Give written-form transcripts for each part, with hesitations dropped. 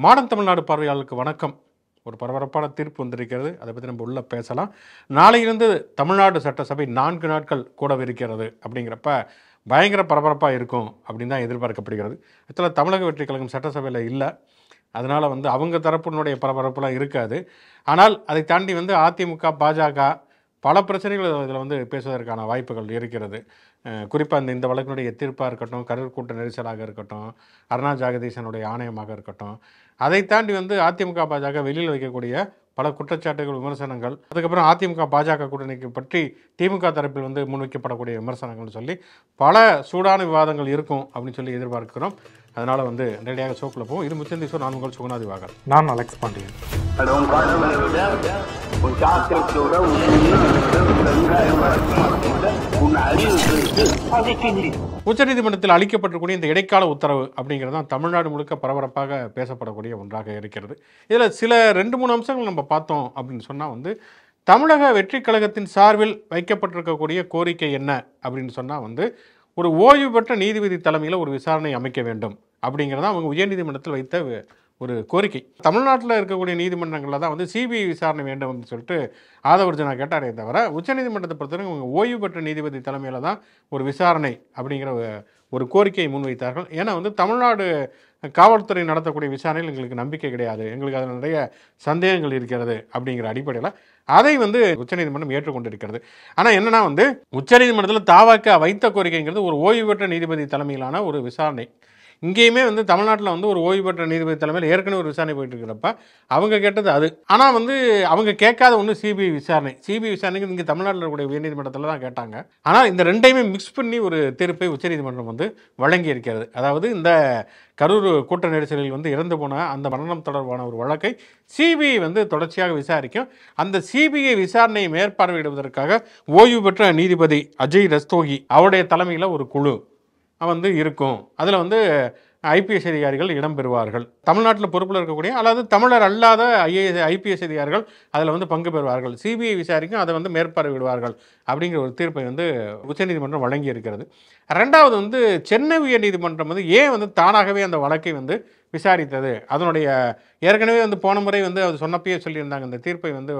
Modern Tamil Nadu பார்வையாளருக்கு வணக்கம். ஒரு பரபரப்பான தீர்ப்பு வந்திருக்கிறது. அதை பற்றி நம்ம உள்ள பேசலாம். நாளையிலிருந்து தமிழ்நாடு சட்டசபை 4 நாட்கள் கூடவிருக்கிறது. அப்படிங்கிறப்ப பயங்கர பரபரப்பாக இருக்கும் அப்படின்னு தான் எதிர்பார்க்கப்படுகிறது. இதில் தமிழக வெற்றி கழகம் சட்டசபையில் இல்லை. அதனால் அவங்க தரப்பினுடைய பரபரப்புலாம் இருக்காது. ஆனால் அதை தாண்டி அதிமுக, பாஜக பல பிரச்சனைகள் இதில் பேசுவதற்கான வாய்ப்புகள் இருக்கிறது. குறிப்பாக இந்த வழக்கினுடைய தீர்ப்பாக இருக்கட்டும், கரூர் கூட்ட நெரிசலாக இருக்கட்டும், அருணா ஜெகதீசனுடைய ஆணையமாக இருக்கட்டும், அதை தாண்டி அதிமுக, பாஜக வெளியில் வைக்கக்கூடிய பல குற்றச்சாட்டுகள், விமர்சனங்கள், அதுக்கப்புறம் அதிமுக, பாஜக கூட்டணிக்கு பற்றி திமுக தரப்பில் முன்வைக்கப்படக்கூடிய விமர்சனங்கள்னு சொல்லி பல சூடான விவாதங்கள் இருக்கும் அப்படின்னு சொல்லி எதிர்பார்க்கிறோம். அதனால் நேரடியாக ஷோக்குள்ள போவோம். இது முச்சந்தி ஷோ. நான் உங்கள் சுகுணா திவாகர். நான் அலெக்ஸ் பாண்டியன். உச்சநீதிமன்றத்தில் அளிக்கப்பட்டிருக்கூடிய இந்த இடைக்கால உத்தரவு அப்படிங்கிறது தான் தமிழ்நாடு முழுக்க பரபரப்பாக பேசப்படக்கூடிய ஒன்றாக இருக்கிறது. இதில் சில 2-3 அம்சங்கள் நம்ம பார்த்தோம் அப்படின்னு சொன்னால் தமிழக வெற்றி கழகத்தின் சார்பில் வைக்கப்பட்டிருக்கக்கூடிய கோரிக்கை என்ன அப்படின்னு சொன்னால் ஒரு ஓய்வு பெற்ற நீதிபதி தலைமையில் ஒரு விசாரணை அமைக்க வேண்டும் அப்படிங்கிறத அவங்க உயர்நீதிமன்றத்தில் வைத்த ஒரு கோரிக்கை. தமிழ்நாட்டில் இருக்கக்கூடிய நீதிமன்றங்களில் தான் சிபிஐ விசாரணை வேண்டும் அப்படின்னு சொல்லிட்டு ஆதவர்ஜனா கேட்டாரே தவிர உச்சநீதிமன்றத்தை பொறுத்தவரைக்கும் அவங்க ஓய்வு பெற்ற நீதிபதி தலைமையில் தான் ஒரு விசாரணை அப்படிங்கிற ஒரு கோரிக்கையை முன்வைத்தார்கள். ஏன்னா தமிழ்நாடு காவல்துறை நடத்தக்கூடிய விசாரணையில் எங்களுக்கு நம்பிக்கை கிடையாது, எங்களுக்கு அதில் நிறைய சந்தேகங்கள் இருக்கிறது அப்படிங்கிற அடிப்படையில் அதை உச்சநீதிமன்றம் ஏற்றுக்கொண்டிருக்கிறது. ஆனால் என்னன்னா உச்சநீதிமன்றத்தில் தாவாக்க வைத்த கோரிக்கைங்கிறது ஒரு ஓய்வு பெற்ற நீதிபதி தலைமையிலான ஒரு விசாரணை. இங்கேயுமே தமிழ்நாட்டில் ஒரு ஓய்வு பெற்ற நீதிபதி தலைமையில் ஏற்கனவே ஒரு விசாரணை போயிட்டு இருக்கிறப்ப அவங்க கேட்டது அது. ஆனால் அவங்க கேட்காத ஒன்று சிபிஐ விசாரணை. சிபிஐ விசாரணைக்கு இங்கே தமிழ்நாட்டில் இருக்கக்கூடிய உயர்நீதிமன்றத்தில் தான் கேட்டாங்க. ஆனால் இந்த ரெண்டையுமே மிக்ஸ் பண்ணி ஒரு தீர்ப்பை உச்சநீதிமன்றம் வழங்கி இருக்கிறது. அதாவது இந்த கரூர் கூட்ட நெரிசலில் இறந்து போன அந்த மரணம் தொடர்பான ஒரு வழக்கை சிபிஐ தொடர்ச்சியாக விசாரிக்கும். அந்த சிபிஐ விசாரணையை மேற்பார்வையிடுவதற்காக ஓய்வு பெற்ற நீதிபதி அஜய் ரஸ்தோகி அவருடைய தலைமையில் ஒரு குழு இருக்கும். அதில் ஐபிஎஸ் அதிகாரிகள் இடம்பெறுவார்கள். தமிழ்நாட்டில் பொறுப்பில் இருக்கக்கூடிய அல்லது தமிழர் அல்லாத ஐபிஎஸ் அதிகாரிகள் அதில் பங்கு பெறுவார்கள். சிபிஐ விசாரிக்கும், அதை மேற்பார்வையிடுவார்கள் அப்படிங்கிற ஒரு தீர்ப்பை உச்சநீதிமன்றம் வழங்கி இருக்கிறது. ரெண்டாவது சென்னை உயர்நீதிமன்றம் ஏன் தானாகவே அந்த வழக்கை விசாரித்தது. அதனுடைய ஏற்கனவே போன முறை அது சொன்னப்பயே சொல்லியிருந்தாங்க. இந்த தீர்ப்பை இந்த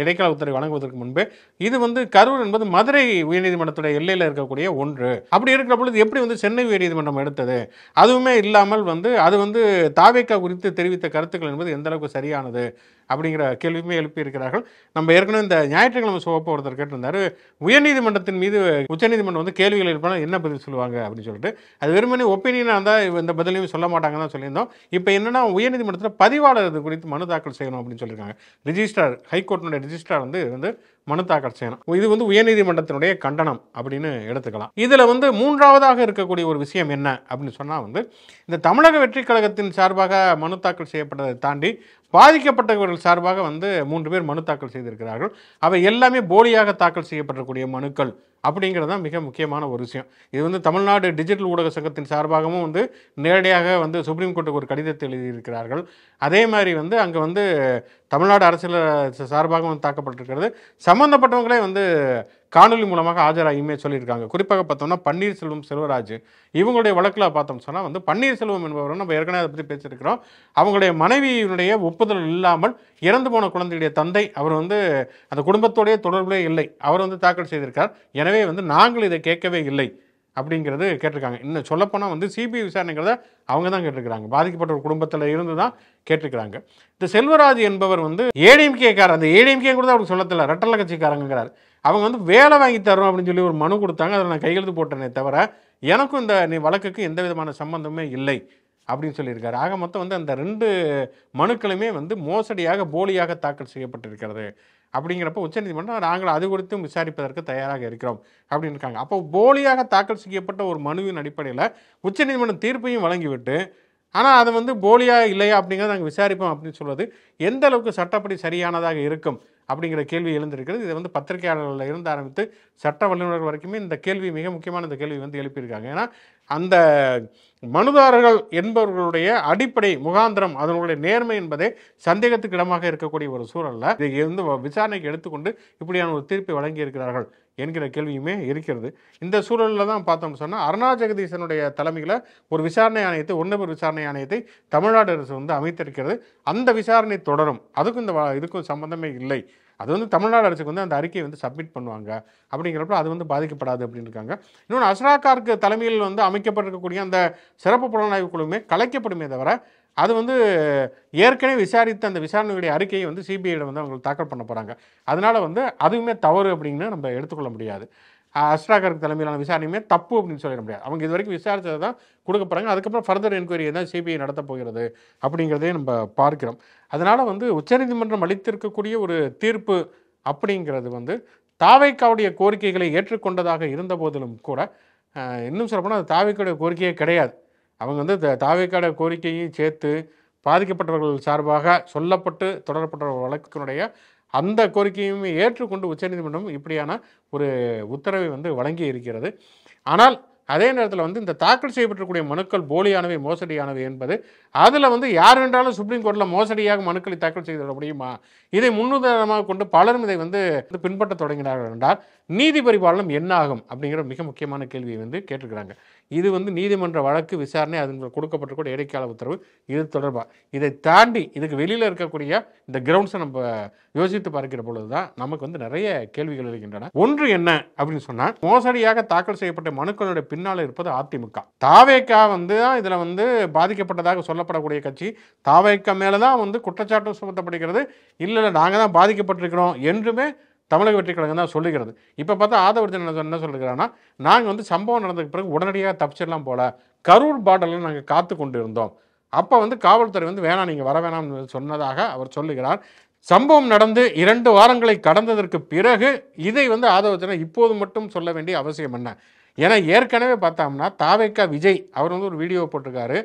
இடைக்கால உத்தரவை வழங்குவதற்கு முன்பே இது கரூர் என்பது மதுரை உயர்நீதிமன்றத்துடைய எல்லையில் இருக்கக்கூடிய ஒன்று. அப்படி இருக்கிற பொழுது எப்படி சென்னை உயர்நீதிமன்றம் எடுத்தது? அதுவுமே இல்லாமல் அது தாவேக்கா குறித்து தெரிவித்த கருத்துக்கள் என்பது எந்த அளவுக்கு சரியானது அப்படிங்கிற கேள்வியுமே எழுப்பியிருக்கிறார்கள். நம்ம ஏற்கனவே இந்த ஞாயிற்றுக்கிழமை சோப்ப ஒருத்தர் கேட்டிருந்தார், உயர்நீதிமன்றத்தின் மீது உச்சநீதிமன்றம் கேள்விகள் எழுப்பினா என்ன பதில் சொல்லுவாங்க அப்படின்னு சொல்லிட்டு. அது வெறுமனே ஒப்பீனியனாக இருந்தால் இந்த பதிலையும் சொல்ல மாட்டாங்க தான் சொல்லியிருந்தோம். இப்போ என்னன்னா உயர்நீதிமன்றத்தில் பதிவாளர் இது குறித்து மனு தாக்கல் செய்யணும் அப்படின்னு சொல்லியிருக்காங்க. ரிஜிஸ்ட்ரார், ஹைகோர்ட்டினுடைய ரிஜிஸ்ட்ரார் மனு தாக்கல் செய்யணும். இது உயர்நீதிமன்றத்தினுடைய கண்டனம் அப்படின்னு எடுத்துக்கலாம். இதில் மூன்றாவதாக இருக்கக்கூடிய ஒரு விஷயம் என்ன அப்படின்னு சொன்னால் இந்த தமிழக வெற்றி கழகத்தின் சார்பாக மனு தாக்கல் செய்யப்பட்டதை தாண்டி பாதிக்கப்பட்டவர்கள் சார்பாக 3 பேர் மனு தாக்கல் செய்திருக்கிறார்கள். அவை எல்லாமே போலியாக தாக்கல் செய்யப்படக்கூடிய மனுக்கள் அப்படிங்கிறது தான் மிக முக்கியமான ஒரு விஷயம். இது தமிழ்நாடு டிஜிட்டல் ஊடக சங்கத்தின் சார்பாகவும் நேரடியாக சுப்ரீம் கோர்ட்டுக்கு ஒரு கடிதத்தை எழுதியிருக்கிறார்கள். அதே மாதிரி அங்கே தமிழ்நாடு அரசியல் சார்பாகவும் தாக்கப்பட்டிருக்கிறது. சம்மந்தப்பட்டவங்களே காணொலி மூலமாக ஆஜராகியுமே சொல்லியிருக்காங்க. குறிப்பாக பார்த்தோம்னா பன்னீர்செல்வம், செல்வராஜ் இவங்களுடைய வழக்கில் பார்த்தோம் சொன்னால் பன்னீர்செல்வம் என்பவர் நம்ம ஏற்கனவே அதை பற்றி பேசியிருக்கிறோம். அவங்களுடைய மனைவியினுடைய ஒப்புதல் இல்லாமல் இறந்து போன குழந்தையுடைய தந்தை அவர் அந்த குடும்பத்தோடைய தொடர்புலே இல்லை. அவர் தாக்கல் செய்திருக்கார். எனவே நாங்கள் இதை கேட்கவே இல்லை அப்படிங்கிறது கேட்டிருக்காங்க. இன்னும் சொல்லப்போனால் சிபிஐ விசாரணைங்கிறத அவங்க தான் கேட்டிருக்கிறாங்க. பாதிக்கப்பட்ட ஒரு குடும்பத்தில் இருந்து தான் கேட்டிருக்கிறாங்க. இந்த செல்வராஜ் என்பவர் ஏடிஎம்கேக்காரர். அந்த ஏடிஎம்கே கூட அவருக்கு சொல்லத்தில்லை, ரெட்டலை கட்சிக்காரங்கிறார். அவங்க வேலை வாங்கி தரோம் அப்படின்னு சொல்லி ஒரு மனு கொடுத்தாங்க. அதில் நான் கையெழுத்து போட்டேனே தவிர எனக்கும் இந்த வழக்குக்கு எந்த விதமான சம்பந்தமே இல்லை அப்படின்னு சொல்லியிருக்காரு. ஆக மொத்தம் அந்த 2 மனுக்களுமே மோசடியாக, போலியாக தாக்கல் செய்யப்பட்டிருக்கிறது. அப்படிங்கிறப்ப உச்சநீதிமன்றம் நாங்கள் அது குறித்தும் விசாரிப்பதற்கு தயாராக இருக்கிறோம் அப்படின்னு இருக்காங்க. அப்போ போலியாக தாக்கல் செய்யப்பட்ட ஒரு மனுவின் அடிப்படையில் உச்சநீதிமன்றம் தீர்ப்பையும் வழங்கிவிட்டு, ஆனால் அதை போலியா இல்லையா அப்படிங்கிறத நாங்கள் விசாரிப்போம் அப்படின்னு சொல்வது எந்த அளவுக்கு சட்டப்படி சரியானதாக இருக்கும் அப்படிங்கிற கேள்வி எழுந்திருக்கிறது. இது பத்திரிகையாளர்களில் இருந்து ஆரம்பித்து சட்ட வல்லுநர்கள் வரைக்குமே இந்த கேள்வி, மிக முக்கியமான இந்த கேள்வி எழுப்பியிருக்காங்க. ஏன்னா அந்த மனுதாரர்கள் என்பவர்களுடைய அடிப்படை முகாந்திரம், அதனுடைய நேர்மை என்பதே சந்தேகத்துக்கு இடமாக இருக்கக்கூடிய ஒரு சூழலில் இதை விசாரணைக்கு எடுத்துக்கொண்டு இப்படியான ஒரு தீர்ப்பை வழங்கி இருக்கிறார்கள் என்கிற கேள்வியுமே இருக்கிறது. இந்த சூழலில் தான் பார்த்தோம்னு சொன்னால் அருணா ஜெகதீசனுடைய தலைமையில் ஒரு விசாரணை ஆணையத்தை ஒன்னபர் விசாரணை ஆணையத்தை தமிழ்நாடு அரசு வந்து அமைத்திருக்கிறது. அந்த விசாரணை தொடரும். அதுக்கும் இதுக்கும் சம்பந்தமே இல்லை. அது வந்து தமிழ்நாடு அரசுக்கு வந்து அந்த அறிக்கையை வந்து சப்மிட் பண்ணுவாங்க. அப்படிங்கிறப்ப அது வந்து பாதிக்கப்படாது அப்படின்னு இருக்காங்க. இன்னொன்று அஸ்ராகாருக்கு தலைமையில் வந்து அமைக்கப்பட்டிருக்கக்கூடிய அந்த சிறப்பு புலனாய்வு குழுமே கலைக்கப்படுமே தவிர அது வந்து ஏற்கனவே விசாரித்த அந்த விசாரணையுடைய அறிக்கையை வந்து சிபிஐயில் வந்து அவங்க தாக்கல் பண்ண போகிறாங்க. அதனால் வந்து அதுவுமே தவறு அப்படின்னு நம்ம எடுத்துக்கொள்ள முடியாது. அஸ்ராகாருக்கு தலைமையிலான விசாரணையுமே தப்பு அப்படின்னு சொல்லிட முடியாது. அவங்க இது வரைக்கும் விசாரித்ததை தான் கொடுக்க போகிறாங்க. அதுக்கப்புறம் ஃபர்தர் என்கொயரியை தான் சிபிஐ நடத்த போகிறது அப்படிங்கிறதையும் நம்ம பார்க்கிறோம். அதனால் வந்து உச்சநீதிமன்றம் அளித்திருக்கக்கூடிய ஒரு தீர்ப்பு அப்படிங்கிறது வந்து தாவேக்காவுடைய கோரிக்கைகளை ஏற்றுக்கொண்டதாக இருந்த போதிலும் கூட இன்னும் சொல்லப்போனால் அது தாவேக்காவுடைய கோரிக்கையே கிடையாது. அவங்க வந்து தாவேக்காட கோரிக்கையும் சேர்த்து பாதிக்கப்பட்டவர்கள் சார்பாக சொல்லப்பட்டு தொடரப்பட்ட வழக்கினுடைய அந்த கோரிக்கையுமே ஏற்றுக்கொண்டு உச்சநீதிமன்றம் இப்படியான ஒரு உத்தரவை வந்து வழங்கி இருக்கிறது. ஆனால் அதே நேரத்தில் வந்து இந்த தாக்கல் செய்யப்பட்டிருக்கக்கூடிய மனுக்கள் போலியானவை மோசடியானவை என்பது அதில் வந்து யார் வேண்டாலும் சுப்ரீம் கோர்ட்டில் மோசடியாக மனுக்களை தாக்கல் செய்து முடியுமா? இதை முன்னுதாரணமாக கொண்டு பலரும் இதை வந்து பின்பற்ற தொடங்கினார்கள் என்றால் நீதி பரிபாலனம் என்ன ஆகும் அப்படிங்கிற மிக முக்கியமான கேள்வியை வந்து கேட்டிருக்கிறாங்க. இது வந்து நீதிமன்ற வழக்கு விசாரணை அது கொடுக்கப்பட்டிருக்கூடிய இடைக்கால உத்தரவு இது தொடர்பாக இதை தாண்டி இதுக்கு வெளியில் இருக்கக்கூடிய இந்த கிரவுண்ட்ஸை நம்ம யோசித்து பார்க்கிற பொழுது தான் நமக்கு வந்து நிறைய கேள்விகள் இருக்கின்றன. ஒன்று என்ன அப்படின்னு சொன்னால் மோசடியாக தாக்கல் செய்யப்பட்ட மனுக்களுடைய பின்னால் இருப்பது அதிமுக. தாவேக்கா வந்து இதில் வந்து பாதிக்கப்பட்டதாக சொல்லப்படக்கூடிய கட்சி. தாவேக்கா மேலே தான் வந்து குற்றச்சாட்டு சுமத்தப்படுகிறது. இல்லை நாங்கள் தான் பாதிக்கப்பட்டிருக்கிறோம் என்றுமே தமிழக வெற்றி கழகம் தான் சொல்லுகிறது. இப்போ பார்த்தா ஆதவர்ஜன் என்ன சொல்லுகிறான்னா நாங்கள் வந்து சம்பவம் நடந்ததுக்கு பிறகு உடனடியாக தப்பிச்சிடலாம் போல கரூர் பார்டரில் நாங்கள் காத்து கொண்டு இருந்தோம். அப்போ வந்து காவல்துறை வந்து வேணாம் நீங்கள் வர வேணாம்னு சொன்னதாக அவர் சொல்லுகிறார். சம்பவம் நடந்து 2 வாரங்களை கடந்ததற்கு பிறகு இதை வந்து ஆதவர்ஜனை இப்போது மட்டும் சொல்ல வேண்டிய அவசியம் என்ன? ஏன்னா ஏற்கனவே பார்த்தோம்னா தாவேக்கா விஜய் அவர் வந்து ஒரு வீடியோ போட்டிருக்காரு.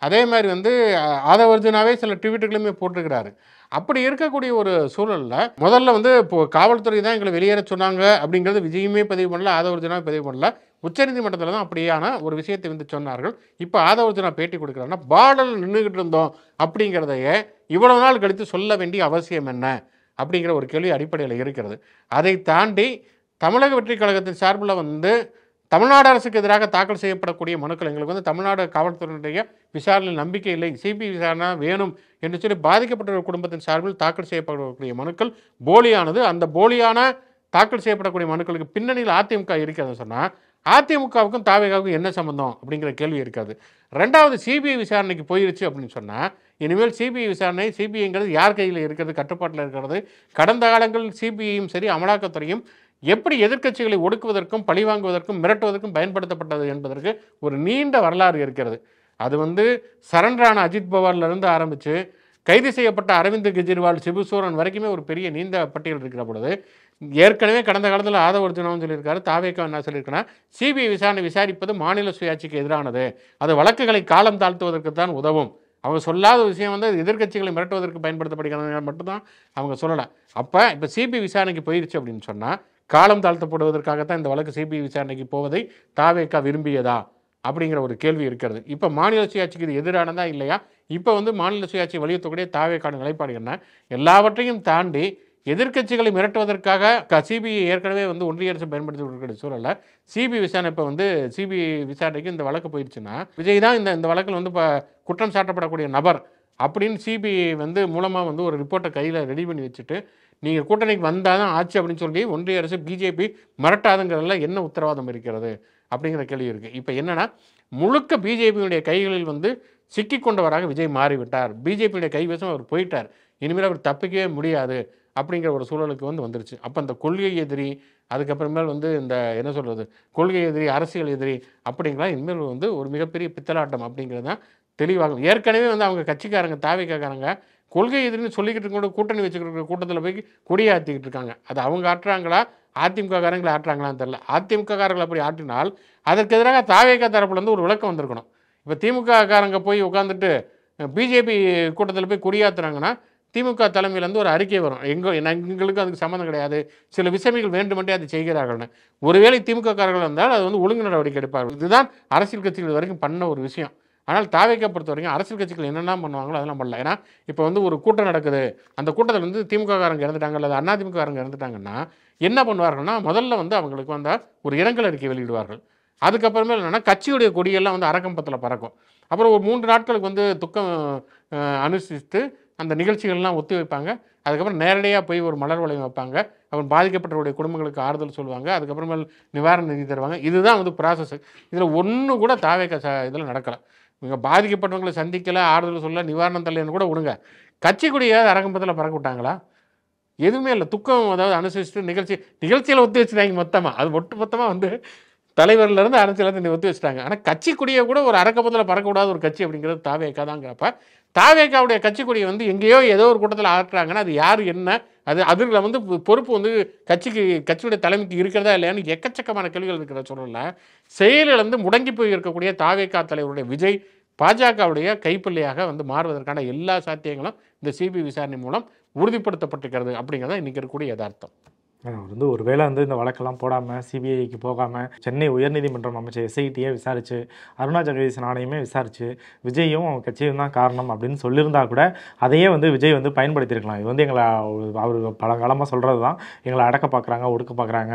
அதே மாதிரி வந்து ஆதவர்ஜனாவே சில ட்வீட்டுகளுமே போட்டிருக்கிறாரு. அப்படி இருக்கக்கூடிய ஒரு சூழலில் முதல்ல வந்து இப்போது காவல்துறை தான் எங்களை வெளியேற சொன்னாங்க அப்படிங்கிறது விஜயுமே பதிவு பண்ணல, ஆதவர்ஜனாவே பதிவு பண்ணல. உச்சநீதிமன்றத்தில் தான் அப்படியான ஒரு விஷயத்தை வந்து சொன்னார்கள். இப்போ ஆதவர்ஜனா பேட்டி கொடுக்குறாங்கன்னா பார்டரில் நின்றுக்கிட்டு இருந்தோம் அப்படிங்கிறதையே இவ்வளவு நாள் கழித்து சொல்ல வேண்டிய அவசியம் என்ன அப்படிங்கிற ஒரு கேள்வி அடிப்படையில் இருக்கிறது. அதை தாண்டி தமிழக வெற்றி கழகத்தின் சார்பில் வந்து தமிழ்நாடு அரசுக்கு எதிராக தாக்கல் செய்யப்படக்கூடிய மனுக்கள் எங்களுக்கு வந்து தமிழ்நாடு காவல்துறையினுடைய விசாரணை நம்பிக்கை இல்லை, சிபிஐ விசாரணை வேணும் என்று சொல்லி பாதிக்கப்பட்ட குடும்பத்தின் சார்பில் தாக்கல் செய்யப்படக்கூடிய மனுக்கள் போலியானது. அந்த போலியான தாக்கல் செய்யப்படக்கூடிய மனுக்களுக்கு பின்னணியில் அதிமுக இருக்கிறதுன்னு சொன்னால் அதிமுகவுக்கும் தாவேகாவுக்கும் என்ன சம்பந்தம் அப்படிங்கிற கேள்வி இருக்காது. ரெண்டாவது சிபிஐ விசாரணைக்கு போயிருச்சு அப்படின்னு சொன்னால் இனிமேல் சிபிஐ விசாரணை சிபிஐங்கிறது யார் கையில் இருக்கிறது, கட்டுப்பாட்டில் இருக்கிறது. கடந்த காலங்களில் சிபிஐயும் சரி அமலாக்கத்துறையும் எப்படி எதிர்க்கட்சிகளை ஒடுக்குவதற்கும் பழிவாங்குவதற்கும் மிரட்டுவதற்கும் பயன்படுத்தப்பட்டது என்பதற்கு ஒரு நீண்ட வரலாறு இருக்கிறது. அது வந்து சரண்டரான அஜித் பவார்லேருந்து ஆரம்பித்து கைது செய்யப்பட்ட அரவிந்த் கெஜ்ரிவால், சிபு சோரன் வரைக்குமே ஒரு பெரிய நீண்ட பட்டியல் இருக்கிற பொழுது ஏற்கனவே கடந்த காலத்தில் ஆதவர்ஜனாவும் சொல்லியிருக்காரு, தாவேக்கா என்ன சொல்லியிருக்கேன்னா சிபிஐ விசாரணை விசாரிப்பது மாநில சுயாட்சிக்கு எதிரானது, அது வழக்குகளை காலம் தாழ்த்துவதற்கு தான் உதவும். அவங்க சொல்லாத விஷயம் வந்து எதிர்க்கட்சிகளை மிரட்டுவதற்கு பயன்படுத்தப்படுகிறது மட்டும்தான் அவங்க சொல்லலை. அப்போ இப்போ சிபிஐ விசாரணைக்கு போயிடுச்சு அப்படின்னு சொன்னால் காலம் தாழ்த்தப்படுவதற்காகத்தான் இந்த வழக்கு சிபிஐ விசாரணைக்கு போவதை தாவேக்கா விரும்பியதா அப்படிங்கிற ஒரு கேள்வி இருக்கிறது. இப்போ மாநில சுயாட்சிக்கு இது எதிரானதா இல்லையா? இப்போ வந்து மாநில சுயாட்சி வலியுறுத்தக்கூடிய தாவேக்கான நிலைப்பாடு என்ன? எல்லாவற்றையும் தாண்டி எதிர்க்கட்சிகளை மிரட்டுவதற்காக சிபிஐ ஏற்கனவே வந்து ஒன்றிய அரசு பயன்படுத்தி கொடுக்கிற சூழலில் சிபிஐ விசாரணை இப்போ வந்து சிபிஐ விசாரணைக்கு இந்த வழக்கு போயிடுச்சுன்னா விஜய் தான் இந்த வழக்கில் வந்து இப்போ குற்றம் சாட்டப்படக்கூடிய நபர் அப்படின்னு சிபிஐ வந்து மூலமாக வந்து ஒரு ரிப்போர்ட்டை கையில் ரெடி பண்ணி வச்சுட்டு நீங்கள் கூட்டணிக்கு வந்தால் தான் ஆச்சு அப்படின்னு சொல்லி ஒன்றிய அரசு பிஜேபி மிரட்டாதுங்கிறதுல என்ன உத்தரவாதம் இருக்கிறது அப்படிங்கிற கேள்வி இருக்குது. இப்போ என்னென்னா முழுக்க பிஜேபியுடைய கைகளில் வந்து சிக்கிக்கொண்டவராக விஜய் மாறிவிட்டார். பிஜேபியுடைய கைவசம் அவர் போயிட்டார். இனிமேல் அவர் தப்பிக்கவே முடியாது அப்படிங்கிற ஒரு சூழலுக்கு வந்து வந்துருச்சு. அப்போ இந்த கொள்கை எதிரி, அதுக்கப்புறமேல் வந்து இந்த என்ன சொல்கிறது கொள்கை எதிரி, அரசியல் எதிரி அப்படிங்கிற இனிமேல் வந்து ஒரு மிகப்பெரிய பித்தலாட்டம் அப்படிங்கிறது தான் தெளிவாகும். ஏற்கனவே வந்து அவங்க கட்சிக்காரங்க தாவேக்காரங்க கொள்கை எதிரின்னு சொல்லிக்கிட்டு இருக்க கூட்டணி வச்சுக்கிட்டு கூட்டத்தில் போய் கொடியாற்றிக்கிட்டு இருக்காங்க. அது அவங்க ஆட்டுறாங்களா அதிமுக காரங்களை ஆட்டுறாங்களான்னு தெரியல. அதிமுக காரங்களை அப்படி ஆட்டினால் அதற்கு எதிராக தாவேக்கா தரப்புலேருந்து ஒரு விளக்கம் வந்திருக்கணும். இப்போ திமுக காரங்க போய் உட்காந்துட்டு பிஜேபி கூட்டத்தில் போய் கொடியாத்துறாங்கன்னா திமுக தலைமையிலேருந்து ஒரு அறிக்கை வரும், எங்களுக்கு அதுக்கு சம்மந்தம் கிடையாது, சில விஷயங்கள் வேண்டுமென்றே அதை செய்கிறார்கள்னு. ஒருவேளை திமுக காரர்கள் இருந்தால் அது வந்து ஒழுங்கு நடவடிக்கை எடுப்பார்கள். இதுதான் அரசியல் கட்சிகள் வரைக்கும் பண்ண ஒரு விஷயம். ஆனால் தாவேக்கா பொறுத்த வரைக்கும் அரசியல் கட்சிகள் என்னென்ன பண்ணுவாங்களோ அதெல்லாம் பண்ணல. ஏன்னா இப்போ வந்து ஒரு கூட்டம் நடக்குது, அந்த கூட்டத்தில் வந்து திமுககாரங்க இறந்துட்டாங்க அல்லது அதிமுககாரங்க இறந்துட்டாங்கன்னா என்ன பண்ணுவார்கள்னா, முதல்ல வந்து அவங்களுக்கு வந்து ஒரு இரங்கல் அறிக்கை வெளியிடுவார்கள். அதுக்கப்புறமே என்னென்னா கட்சியுடைய கொடியெல்லாம் வந்து அரக்கம்பத்தில் பறக்கும். அப்புறம் ஒரு 3 நாட்களுக்கு வந்து துக்கம் அனுசரித்து அந்த நிகழ்ச்சிகள்லாம் ஒத்தி வைப்பாங்க. அதுக்கப்புறம் நேரடியாக போய் ஒரு மலர் வளையம் வைப்பாங்க. அப்புறம் பாதிக்கப்பட்டவருடைய குடும்பங்களுக்கு ஆறுதல் சொல்லுவாங்க. அதுக்கப்புறமேல் நிவாரண நிதி தருவாங்க. இதுதான் வந்து ப்ராசஸ். இதில் ஒன்று கூட தாவேக்கா இதில் நடக்கலை. இவங்க பாதிக்கப்பட்டவங்களை சந்திக்கல, ஆறுதல் சொல்ல, நிவாரணம் தரலைன்னு கூட விடுங்க. கட்சி கொடியாவது அரக்கம்பத்தில் பறக்க விட்டாங்களா? எதுவுமே இல்லை. துக்கம் அதாவது அனுசரிச்சுட்டு நிகழ்ச்சியில் ஒத்தி வச்சுட்டாங்க மொத்தமாக. அது ஒட்டு மொத்தமாக வந்து தலைவர்லேருந்து அரசியலேருந்து ஒத்தி வச்சுட்டாங்க. ஆனால் கட்சி கொடியை கூட ஒரு அரக்கம்பத்தில் பறக்கக்கூடாத ஒரு கட்சி அப்படிங்கிறது தாவேக்கா தாங்கிறப்ப, தாவேக்காவுடைய கட்சி கொடியை வந்து எங்கேயோ ஏதோ ஒரு கூட்டத்தில் ஆட்டுறாங்கன்னா அது யார் என்ன, அதில் வந்து பொறுப்பு வந்து கட்சியுடைய தலைமைக்கு இருக்கிறதா இல்லையான்னு எக்கச்சக்கமான கேள்விகள் இருக்கிற சூழலில் செயலிழந்து முடங்கி போய் இருக்கக்கூடிய தாவேக்கா தலைவருடைய விஜய் பாஜகவுடைய கைப்பிள்ளையாக வந்து மாறுவதற்கான எல்லா சாத்தியங்களும் இந்த சிபிஐ விசாரணை மூலம் உறுதிப்படுத்தப்பட்டிருக்கிறது அப்படிங்கிறத இன்றைக்கி இருக்கக்கூடிய யதார்த்தம். அவர் வந்து ஒரு வேளை வந்து இந்த வழக்கெல்லாம் போடாமல் சிபிஐக்கு போகாமல் சென்னை உயர்நீதிமன்றம் அமைச்ச எஸ்ஐடியே விசாரித்து அருணா ஜெகதீசன் ஆணையமே விசாரித்து விஜயும் கட்சியும் தான் காரணம் அப்படின்னு சொல்லியிருந்தா கூட அதையே வந்து விஜய் வந்து பயன்படுத்தியிருக்கலாம். இது வந்து எங்களை அவர் பழங்காலமாக சொல்கிறது தான், எங்களை அடக்க பார்க்குறாங்க, ஒடுக்க பார்க்குறாங்க,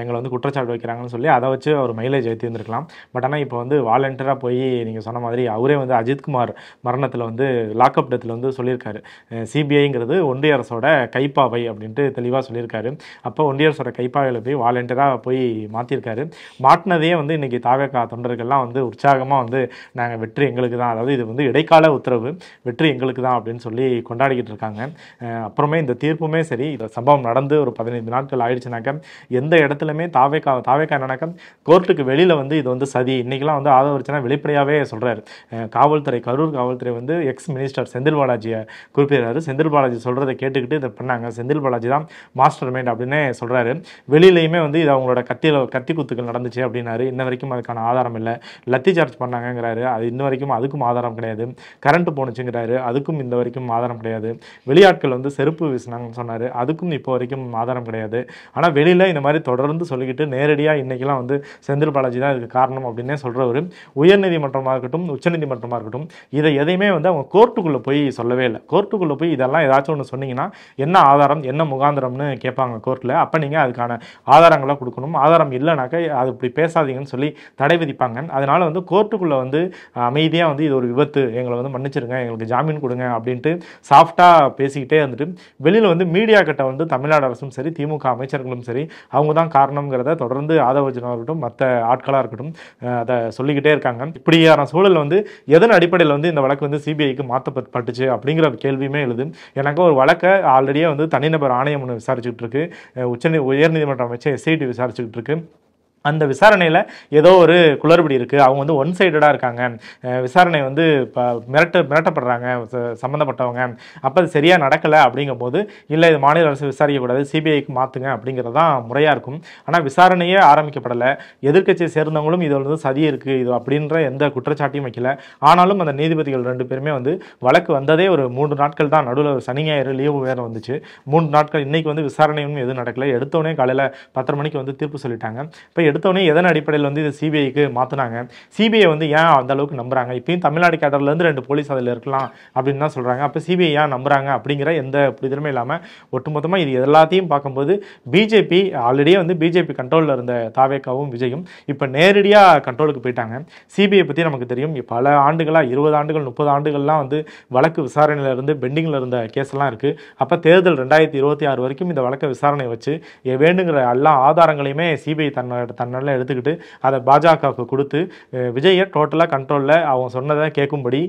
எங்களை வந்து குற்றச்சாட்டு வைக்கிறாங்கன்னு சொல்லி அதை வச்சு அவர் மைலேஜ் ஏற்றிருந்துருக்கலாம். பட் ஆனால் இப்போ வந்து வாலண்டியராக போய் நீங்கள் சொன்ன மாதிரி அவரே வந்து அஜித்குமார் மரணத்தில் வந்து லாக்அப் டெத்தில் வந்து சொல்லியிருக்காரு, சிபிஐங்கிறது ஒன்றிய அரசோட கைப்பாவை அப்படின்ட்டு தெளிவாக சொல்லியிருக்காரு. அப்போ ஒன்றிய அரசோட கைப்பாவையில் போய் வாலண்டியராக போய் மாற்றிருக்காரு. மாட்டினதையே வந்து இன்றைக்கி தாவேக்கா தொண்டர்கள்லாம் வந்து உற்சாகமாக வந்து நாங்கள் வெற்றி எங்களுக்கு தான், அதாவது இது வந்து இடைக்கால உத்தரவு, வெற்றி எங்களுக்கு தான் அப்படின்னு சொல்லி கொண்டாடிக்கிட்டு இருக்காங்க. அப்புறமே இந்த தீர்ப்புமே சரி, இந்த சம்பவம் நடந்து ஒரு 15 நாட்கள் ஆயிடுச்சுனாக்க எந்த இடத்துலையுமே தாவேக்கா என்னன்னாக்கா கோர்ட்டுக்கு வெளியில் வந்து இது வந்து சதி, இன்றைக்கெலாம் வந்து ஆதரவரிச்சனா வெளிப்படையாகவே சொல்கிறாரு. காவல்துறை, கரூர் காவல்துறை வந்து எக்ஸ் மினிஸ்டர் செந்தில் பாலாஜியை குறிப்பிடுறாரு. செந்தில் பாலாஜி சொல்கிறத கேட்டுக்கிட்டு இதை பண்ணாங்க, செந்தில் பாலாஜி தான் மாஸ்டர் மைண்ட் அப்படின்னு சொல்றாரு. வெளியிலையுமே வந்து இது அவங்களோட கத்தி குத்துக்கள் நடந்துச்சு அப்படின்னாரு. இன்ன வரைக்கும் அதுக்கான ஆதாரம் இல்லை. லத்தி சார்ஜ் பண்ணாங்கிறாரு, அது இன்ன வரைக்கும் அதுக்கும் ஆதாரம் கிடையாது. கரண்ட் போனுச்சுங்கிறாரு, அதுக்கும் இந்த வரைக்கும் ஆதாரம் கிடையாது. வெளியாட்கள் வந்து செருப்பு வீசினாங்கன்னு சொன்னாரு, அதுக்கும் இப்போ வரைக்கும் ஆதாரம் கிடையாது. ஆனால் வெளியில் இந்த மாதிரி தொடர்ந்து சொல்லிக்கிட்டு நேரடியாக இன்னைக்கெல்லாம் வந்து செந்தில் பாலாஜி தான் இதுக்கு காரணம் அப்படின்னே சொல்றவர். உயர்நீதிமன்றமாக இருக்கட்டும், உச்சநீதிமன்றமாக இருக்கட்டும், இதை எதையுமே வந்து அவங்க கோர்ட்டுக்குள்ளே போய் சொல்லவே இல்லை. கோர்ட்டுக்குள்ளே போய் இதெல்லாம் ஏதாச்சும் ஒன்று சொன்னீங்கன்னா என்ன ஆதாரம், என்ன முகாந்திரம்னு கேட்பாங்க கோர்ட்டில். அப்போ நீங்கள் அதுக்கான ஆதாரங்களை கொடுக்கணும். ஆதாரம் இல்லைனாக்கா அது இப்படி பேசாதீங்கன்னு சொல்லி தடை விதிப்பாங்க. அதனால வந்து கோர்ட்டுக்குள்ளே வந்து அமைதியாக வந்து இது ஒரு விபத்து, எங்களை வந்து மன்னிச்சிருங்க, எங்களுக்கு ஜாமீன் கொடுங்க அப்படின்ட்டு சாஃப்டாக பேசிக்கிட்டே வந்துட்டு வெளியில் வந்து மீடியா கிட்ட வந்து தமிழ்நாடு அரசும் சரி, திமுக அமைச்சர்களும் சரி, அவங்க தான் காரணங்கிறத தொடர்ந்து ஆதவர்ஜனாக இருக்கட்டும், மற்ற ஆட்களாக இருக்கட்டும் அதை சொல்லிக்கிட்டே இருக்காங்க. இப்படியான சூழல் வந்து எதன் அடிப்படையில் வந்து இந்த வழக்கு வந்து சிபிஐக்கு மாற்றப்பட்டுச்சு அப்படிங்கிற கேள்வியுமே எழுது. எனக்கு ஒரு வழக்கை ஆல்ரெடியே வந்து தனிநபர் ஆணையம் ஒன்று விசாரிச்சுட்டு இருக்கு, உயர்நீதிமன்றம் வச்சு எஸ்ஐடி விசாரிச்சுக்கிட்டு இருக்கு. அந்த விசாரணையில் ஏதோ ஒரு குளறுபடி இருக்குது, அவங்க வந்து ஒன் சைடடாக இருக்காங்க, விசாரணை வந்து இப்போ மிரட்டப்படுறாங்க சம்மந்தப்பட்டவங்க, அப்போ அது சரியாக நடக்கலை அப்படிங்கும் போது இல்லை இது மாநில அரசு விசாரிக்கக்கூடாது, சிபிஐக்கு மாற்றுங்க அப்படிங்கிறது தான் முறையாக இருக்கும். ஆனால் விசாரணையே ஆரம்பிக்கப்படலை, எதிர்க்கட்சியை சேர்ந்தவங்களும் இது வந்து சதி இருக்குது இது அப்படின்ற எந்த குற்றச்சாட்டையும் வைக்கல. ஆனாலும் அந்த நீதிபதிகள் 2 பேருமே வந்து வழக்கு வந்ததே ஒரு 3 நாட்கள் தான், நடுவில் சனி ஞாயிறு லீவு வேறு வந்துச்சு, 3 நாட்கள். இன்றைக்கி வந்து விசாரணையும் எதுவும் நடக்கலை. எடுத்தோடனே காலையில் 10:30 மணிக்கு வந்து தீர்ப்பு சொல்லிட்டாங்க. இப்போ எடுத்தோடனே எதன் அடிப்படையில் வந்து இது சிபிஐக்கு மாற்றினாங்க, சிபிஐ வந்து ஏன் அந்த அளவுக்கு நம்புறாங்க, இப்பயும் தமிழ்நாடு கேடர்லேருந்து 2 போலீஸ் அதில் இருக்கலாம் அப்படின்னு தான் சொல்கிறாங்க. அப்போ சிபிஐ ஏன் நம்புறாங்க அப்படிங்கிற எந்த புரிதலுமே இல்லாமல் ஒட்டுமொத்தமாக இது எல்லாத்தையும் பார்க்கும்போது பிஜேபி ஆல்ரெடியே வந்து பிஜேபி கண்ட்ரோலில் இருந்த தாவேக்காவும் விஜயும் இப்போ நேரடியாக கண்ட்ரோலுக்கு போயிட்டாங்க. சிபிஐ பற்றி நமக்கு தெரியும், பல ஆண்டுகளாக 20 ஆண்டுகள் 30 ஆண்டுகள்லாம் வந்து வழக்கு விசாரணையில் இருந்து பெண்டிங்கில் இருந்த கேஸ்லாம் இருக்குது. அப்போ தேர்தல் 2026 வரைக்கும் இந்த வழக்கை விசாரணை வச்சு வேண்டுங்கிற எல்லா ஆதாரங்களையுமே சிபிஐ தன்னால் எடுத்துக்கிட்டு அதை பாஜகவுக்கு கொடுத்து விஜயை டோட்டலாக கண்ட்ரோலில் அவங்க சொன்னதை கேட்கும்படி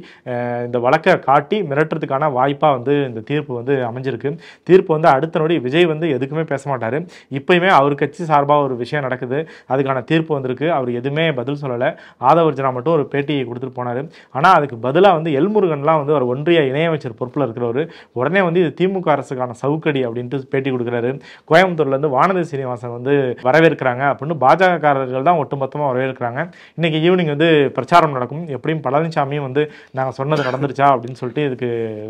இந்த வழக்கை காட்டி மிரட்டுறதுக்கான வாய்ப்பாக வந்து இந்த தீர்ப்பு வந்து அமைஞ்சிருக்கு. தீர்ப்பு வந்து அடுத்த நொடி விஜய் வந்து எதுக்குமே பேச மாட்டார். இப்போயுமே அவர் கட்சி சார்பாக ஒரு விஷயம் நடக்குது, அதுக்கான தீர்ப்பு வந்திருக்கு, அவர் எதுவுமே பதில் சொல்லலை. ஆதவர்ஜனா மட்டும் ஒரு பேட்டி கொடுத்துட்டு போனார். ஆனால் அதுக்கு பதிலாக வந்து எல்முருகன்லாம் வந்து ஒரு ஒன்றிய இணையமைச்சர் பொறுப்பில் இருக்கிறவர் உடனே வந்து இது திமுக அரசுக்கான சவுக்கடி அப்படின்ட்டு பேட்டி கொடுக்குறாரு. கோயம்புத்தூர்லேருந்து வானதி சீனிவாசன் வந்து வரவேற்கிறாங்க அப்படின்னு பாஜகக்காரர்கள் தான் ஒட்டுமொத்தமாக வரவேற்கிறாங்க. இன்றைக்கி ஈவினிங் வந்து பிரச்சாரம் நடக்கும். எப்படியும் பழனிசாமியும் வந்து நாங்கள் சொன்னது நடந்துருச்சா அப்படின்னு சொல்லிட்டு இதுக்கு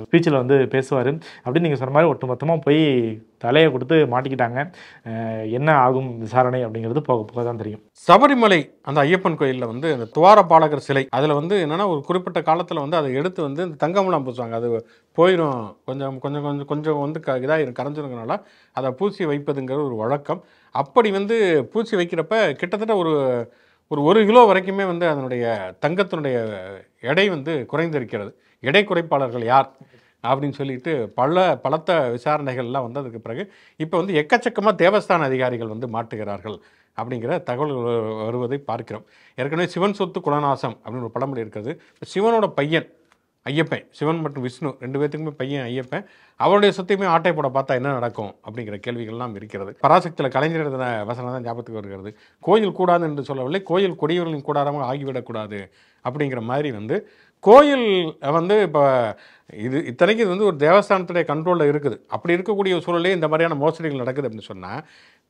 ஸ்பீச்சில் வந்து பேசுவார். அப்படின்னு நீங்கள் சொன்ன மாதிரி ஒட்டுமொத்தமாக போய் தலையை கொடுத்து மாட்டிக்கிட்டாங்க. என்ன ஆகும் விசாரணை அப்படிங்கிறது போக போக தான் தெரியும். சபரிமலை அந்த ஐயப்பன் கோயிலில் வந்து அந்த துவாரபாலகர் சிலை அதில் வந்து என்னென்னா ஒரு குறிப்பிட்ட காலத்தில் வந்து அதை எடுத்து வந்து இந்த தங்கமுலாம் பூசுவாங்க. அது போயிடும், கொஞ்சம் கொஞ்சம் கொஞ்சம் கொஞ்சம் வந்து இதாகிடும், கரைஞ்சிருங்கனால அதை பூசி வைப்பதுங்கிற ஒரு வழக்கம். அப்படி வந்து பூசி வைக்கிறப்ப கிட்டத்தட்ட ஒரு 1 கிலோ வரைக்குமே வந்து அதனுடைய தங்கத்தினுடைய எடை வந்து குறைந்திருக்கிறது. எடை குறைப்பாளர்கள் யார் அப்படின்னு சொல்லிட்டு பலத்த விசாரணைகள்லாம் வந்து அதுக்கு பிறகு இப்போ வந்து எக்கச்சக்கமாக தேவஸ்தான அதிகாரிகள் வந்து மாட்டுகிறார்கள் அப்படிங்கிற தகவல்கள் வருவதை பார்க்கிறோம். ஏற்கனவே சிவன் சொத்து குலநாசம் அப்படின்னு ஒரு பழமொழி இருக்கிறது. சிவனோட பையன் ஐயப்பன், சிவன் மற்றும் விஷ்ணு 2 பேத்துக்குமே பையன் ஐயப்பன், அவருடைய சொத்தையுமே ஆட்டை போட பார்த்தா என்ன நடக்கும் அப்படிங்கிற கேள்விகள்லாம் இருக்கிறது. பராசக்தியில் கலைஞர் எழுதின வசனம் தான் ஞாபகத்துக்கு வருகிறது. கோயில் கூடாது என்று சொல்லவில்லை, கோயில் கொடியவர்களின் கூடாரமாக ஆகிவிடக்கூடாது அப்படிங்கிற மாதிரி வந்து கோயில் வந்து இப்போ இத்தனைக்கு இது வந்து ஒரு தேவஸ்தானத்துடைய கண்ட்ரோலில் இருக்குது. அப்படி இருக்கக்கூடிய சூழலே இந்த மாதிரியான மோசடிகள் நடக்குது அப்படின்னு சொன்னால்,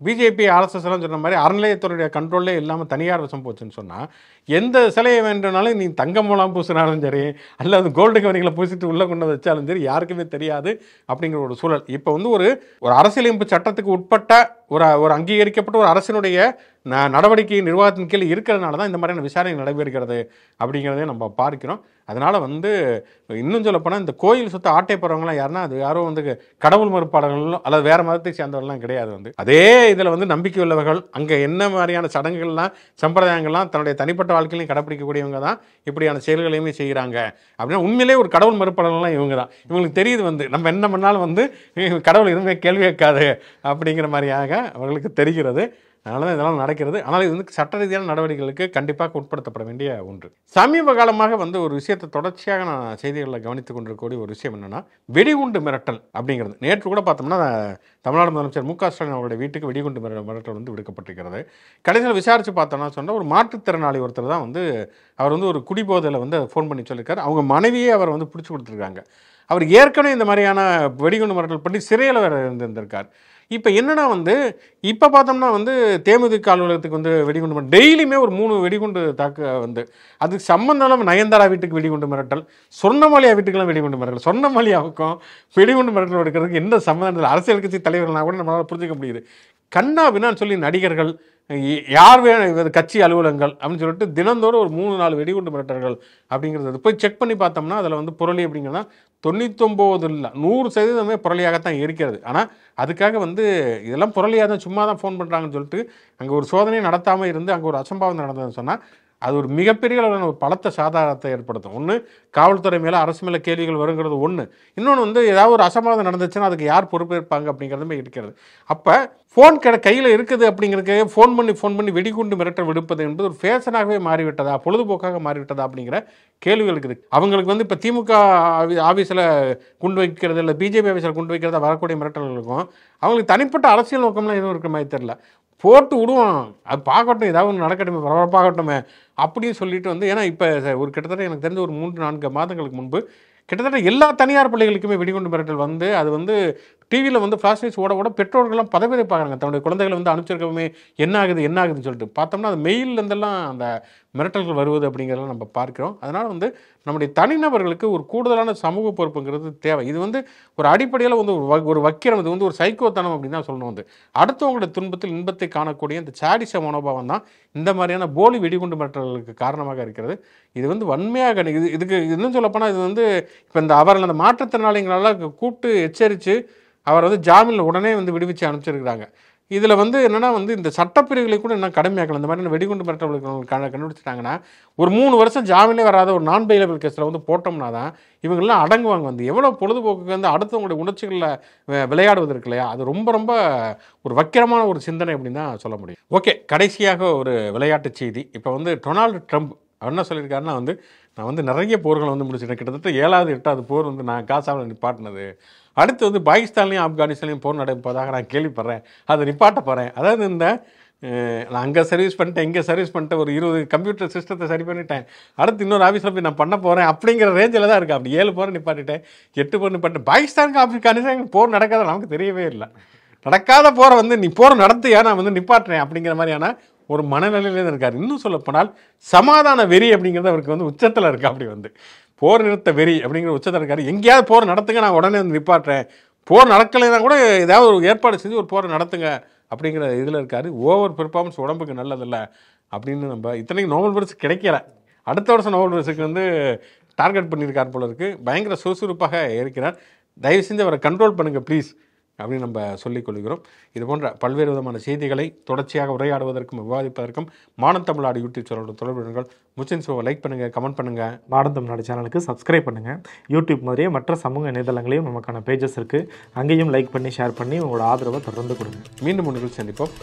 பிஜேபி ஆர்எஸ்எஸ் எல்லாம் சொன்ன மாதிரி அறநிலையத்துறையுடைய கண்ட்ரோல்லே இல்லாமல் தனியார் வசம் போச்சுன்னு சொன்னால், எந்த சிலையை வேண்டுனாலும் நீ தங்கம் மூலம் பூசினாலும் சரி, அல்லது கோல்டு கவரிங்களை பூசிட்டு உள்ளே கொண்டு வச்சாலும் சரி, யாருக்குமே தெரியாது அப்படிங்கிற ஒரு சூழல். இப்போ வந்து ஒரு அரசியலமைப்பு சட்டத்துக்கு உட்பட்ட ஒரு அங்கீகரிக்கப்பட்ட ஒரு அரசினுடைய நடவடிக்கை நிர்வாகத்தின் கீழ் இருக்கிறதுனால தான் இந்த மாதிரியான விசாரணை நடைபெறுகிறது அப்படிங்கிறதே நம்ம பார்க்கிறோம். அதனால் வந்து இன்னும் சொல்லப்போனால் இந்த கோயில் சுத்த ஆட்டை போகிறவங்களாம் யாருன்னா அது யாரும் வந்து கடவுள் மறுப்பாளர்களும் அல்லது வேறு மதத்தை சேர்ந்தவர்கள்லாம் கிடையாது. வந்து அதே இதில் வந்து நம்பிக்கை உள்ளவர்கள், அங்கே என்ன மாதிரியான சடங்குகள்லாம் சம்பிரதாயங்கள்லாம் தன்னுடைய தனிப்பட்ட வாழ்க்கையிலையும் கடைப்பிடிக்கக்கூடியவங்க தான் இப்படியான செயல்களையுமே செய்கிறாங்க. அப்படின்னா உண்மையிலே ஒரு கடவுள் மறுப்பாளர்கள்லாம் இவங்க தான். இவங்களுக்கு தெரியுது வந்து நம்ம என்ன பண்ணாலும் வந்து கடவுள் எதுவுமே கேள்வி கேட்காது அப்படிங்கிற மாதிரியாக அவர்களுக்கு தெரிகிறது. அதனால தான் இதெல்லாம் நடக்கிறது. ஆனால் இது வந்து சட்ட ரீதியான நடவடிக்கைகளுக்கு கண்டிப்பாக உட்படுத்தப்பட வேண்டிய ஒன்று. சமீப காலமாக வந்து ஒரு விஷயத்தை தொடர்ச்சியாக நான் செய்திகளில் கவனித்துக் கொண்டிருக்கக்கூடிய ஒரு விஷயம் என்னென்னா, வெடிகுண்டு மிரட்டல் அப்படிங்கிறது. நேற்று கூட பார்த்தோம்னா தமிழ்நாடு முதலமைச்சர் மு க ஸ்டாலின் அவருடைய வீட்டுக்கு வெடிகுண்டு மிரட்டல் வந்து விடுக்கப்பட்டிருக்கிறது. கடைசியில் விசாரித்து பார்த்தோம்னா சொன்னால் ஒரு மாற்றுத்திறனாளி ஒருத்தர் தான் வந்து அவர் வந்து ஒரு குடிபோதையில் வந்து ஃபோன் பண்ணி சொல்லியிருக்காரு. அவங்க மனைவியே அவர் வந்து பிடிச்சி கொடுத்துருக்காங்க. அவர் ஏற்கனவே இந்த மாதிரியான வெடிகுண்டு மிரட்டல் பண்ணி சிறையில் வேறு இருந்திருக்கார். இப்போ என்னன்னா வந்து இப்போ பார்த்தோம்னா வந்து தேமுதிக அலுவலகத்துக்கு வந்து வெடிகுண்டு டெய்லியுமே ஒரு 3 வெடிகுண்டு தாக்க வந்து அதுக்கு சம்மந்தம் இல்லாமல் நயன்தாரா வீட்டுக்கு வெடிகுண்டு மிரட்டல், சொர்ணமாலியா வீட்டுக்கெல்லாம் வெடிகுண்டு மிரட்டல். சொர்ணமாலியாவுக்கும் வெடிகுண்டு மிரட்டல் எடுக்கிறதுக்கு எந்த சம்மந்தம் அரசியல் கட்சி தலைவர்கள்னா கூட நம்மளால் புரிஞ்சிக்க முடியுது. கண்ணா பின்னான்னு சொல்லி நடிகர்கள், யார் வேணும் கட்சி அலுவலகங்கள் அப்படின்னு சொல்லிட்டு தினந்தோறும் ஒரு 3-4 வெடிகுண்டு மிரட்டல்கள் அப்படிங்கிறது போய் செக் பண்ணி பார்த்தோம்னா அதில் வந்து புரளி அப்படிங்கிறதா 99 இல்லை 100% புரளியாகத்தான் இருக்கிறது. ஆனால் அதுக்காக வந்து இதெல்லாம் புரளியாக தான் சும்மா தான் ஃபோன் பண்ணுறாங்கன்னு சொல்லிட்டு அங்கே ஒரு சோதனையை நடத்தாமல் இருந்து அங்கே ஒரு அசம்பாவம் நடந்ததுன்னு சொன்னால் அது ஒரு மிகப்பெரிய அளவிலான ஒரு பலத்த சாதாரணத்தை ஏற்படுத்தும். ஒன்று காவல்துறை மேலே அரசு மேலே கேள்விகள் வருங்கிறது ஒன்று. இன்னொன்று வந்து ஏதாவது ஒரு அசம்பாவம் நடந்துச்சுன்னா அதுக்கு யார் பொறுப்பேற்பாங்க அப்படிங்கிறதுமே இருக்கிறது. அப்போ ஃபோன் கையில் இருக்குது அப்படிங்கிறதுக்கு ஃபோன் பண்ணி வெடிகுண்டு மிரட்டல் விடுப்பது என்பது ஒரு ஃபேஷனாகவே மாறிவிட்டதா, பொழுதுபோக்காக மாறிவிட்டதா அப்படிங்கிற கேள்விகள் இருக்குது. அவங்களுக்கு வந்து இப்போ திமுக ஆஃபீஸில் குண்டு வைக்கிறது இல்லை பிஜேபி ஆஃபீஸில் குண்டு வைக்கிறதா வரக்கூடிய மிரட்டல்களுக்கும் அவங்களுக்கு தனிப்பட்ட அரசியல் நோக்கம்லாம் எதுவும் இருக்கிற மாதிரி தெரியல. போட்டு விடுவோம், அது பார்க்கட்டும், ஏதாவது ஒன்று நடக்கட்டுமே, பரபரப்பாகட்டுமே அப்படின்னு சொல்லிட்டு வந்து ஏன்னா இப்போ ஒரு கிட்டத்தட்ட எனக்கு தெரிஞ்ச ஒரு 3-4 மாதங்களுக்கு முன்பு கிட்டத்தட்ட எல்லா தனியார் பள்ளிகளுக்குமே வெடிகுண்டு மிரட்டல் வந்து அது வந்து டிவியில் வந்து ஃப்ளாஷ் நியூஸ் ஓட பெற்றோர்கள்லாம் பதவியை பார்க்குறாங்க. தன்னுடைய குழந்தைகளை வந்து அனுப்பிச்சிருக்கவே என்ன ஆகுதுன்னு சொல்லிட்டு பார்த்தோம்னா அது மெயிலேருந்தெல்லாம் அந்த மிரட்டல்கள் வருவது அப்படிங்கிறதெல்லாம் நம்ம பார்க்குறோம். அதனால் வந்து நம்முடைய தனிநபர்களுக்கு ஒரு கூடுதலான சமூக பொறுப்புங்கிறது தேவை. இது வந்து ஒரு அடிப்படையில் வந்து ஒரு வக்கிரம், இது வந்து ஒரு சைக்கோத்தனம் அப்படின்னு தான் சொல்லணும். வந்து அடுத்தவங்களுடைய துன்பத்தில் இன்பத்தை காணக்கூடிய இந்த சாடிச மனோபாவம் தான் இந்த மாதிரியான போலி வெடிகுண்டு மிரட்டல்களுக்கு காரணமாக இருக்கிறது. இது வந்து வன்மையாக இதுக்கு இன்னும் சொல்லப்போனால் இது வந்து இப்போ அவர்கள் அந்த மாற்றுத்திறனாளிகளால் கூப்பிட்டு எச்சரித்து அவர் வந்து ஜாமீனில் உடனே வந்து விடுவிச்சு அனுப்பிச்சிருக்கிறாங்க. இதில் வந்து என்னென்னா வந்து இந்த சட்டப்பிரிவுகளை கூட இன்னும் கடுமையாக்கலாம். இந்த மாதிரி வெடிகுண்டு மிரட்டல்களுக்கு கண்டுபிடிச்சிட்டாங்கன்னா ஒரு 3 வருஷம் ஜாமீனே வராத ஒரு நான் பெயிலபிள் கேஸில் வந்து போட்டோம்னா தான் இவங்கெல்லாம் அடங்குவாங்க. வந்து எவ்வளோ பொழுதுபோக்குக்கு வந்து அடுத்தவங்களுடைய உணர்ச்சிகளில் விளையாடுவது இருக்கு இல்லையா, அது ரொம்ப ரொம்ப ஒரு வக்கிரமான ஒரு சிந்தனை அப்படின்னு தான் சொல்ல முடியும். ஓகே, கடைசியாக ஒரு விளையாட்டு செய்தி. இப்போ வந்து டொனால்டு ட்ரம்ப் அவர் என்ன சொல்லியிருக்காருன்னா வந்து நான் வந்து நிறைய போர்களை வந்து முடிச்சிட்டேன், கிட்டத்தட்ட 7வது 8வது போர் வந்து நான் காசாவில் நிப்பாட்டினது, அடுத்து வந்து பாகிஸ்தான்லையும் ஆப்கானிஸ்தான்லையும் போர் நடப்பதாக நான் கேள்விப்படுறேன், அதை நிப்பாட்ட போகிறேன். அதாவது இந்த நான் அங்கே சர்வீஸ் பண்ணிட்டேன், இங்கே சர்வீஸ் பண்ணிட்டேன், ஒரு 20 கம்ப்யூட்டர் சிஸ்டத்தை சரி பண்ணிட்டேன், அடுத்து இன்னொரு ஆஃபீஸில் போய் நான் பண்ண போகிறேன் அப்படிங்கிற ரேஞ்சில் தான் இருக்குது. அப்படி 7 போரை நிப்பாட்டிட்டேன், 8 போர் நிப்பாட்டேன். பாகிஸ்தானுக்கு ஆப்கானிஸ்தான் போர் நடக்காத நமக்கு தெரியவே இல்லை. நடக்காத போரை வந்து நீ போர் நடத்தியா நான் வந்து நிப்பாட்டுறேன் அப்படிங்கிற மாதிரியான ஒரு மனநிலையிலே தான் இருக்கார். இன்னும் சொல்லப்போனால் சமாதான வெறி அப்படிங்கிறது அவருக்கு வந்து உச்சத்தில் இருக்கா. அப்படி வந்து போர் நிறுத்த வெறி அப்படிங்கிற உச்சத்தில் இருக்காரு. எங்கேயாவது போர் நடத்துங்க, நான் உடனே வந்து நிப்பாட்டுறேன், போர் நடக்கலைன்னா கூட ஏதாவது ஒரு ஏற்பாடு செஞ்சு ஒரு போரை நடத்துங்க அப்படிங்கிற இதில் இருக்காரு. ஓவர் பெர்ஃபார்மன்ஸ் உடம்புக்கு நல்லதில்லை அப்படின்னு நம்ம இத்தனைக்கு நோபல் பரிசு கிடைக்கல. அடுத்த வருஷம் நோபல் பரிசுக்கு வந்து டார்கெட் பண்ணியிருக்கார் போல இருக்குது. பயங்கர சுறுசுறுப்பாக இருக்கிறார். தயவு செஞ்சு அவரை கண்ட்ரோல் பண்ணுங்கள் ப்ளீஸ் அப்படின்னு நம்ம சொல்லிக் கொள்கிறோம். இது போன்ற பல்வேறு விதமான செய்திகளை தொடர்ச்சியாக உரையாடுவதற்கும் விவாதிப்பதற்கும் மானம் தமிழ்நாடு யூடியூப் சேனலோட தொடர்புகள். முச்சின் ஷோவை லைக் பண்ணுங்கள், கமெண்ட் பண்ணுங்கள். மானம் தமிழ்நாடு சேனலுக்கு சப்ஸ்கிரைப் பண்ணுங்கள். யூடியூப் மாதிரியே மற்ற சமூக இணையதளங்களையும் நமக்கான பேஜஸ் இருக்குது. அங்கேயும் லைக் பண்ணி ஷேர் பண்ணி உங்களோட ஆதரவை தொடர்ந்து கொடுங்க. மீண்டும் ஒன்றுகள் சந்திப்போம்.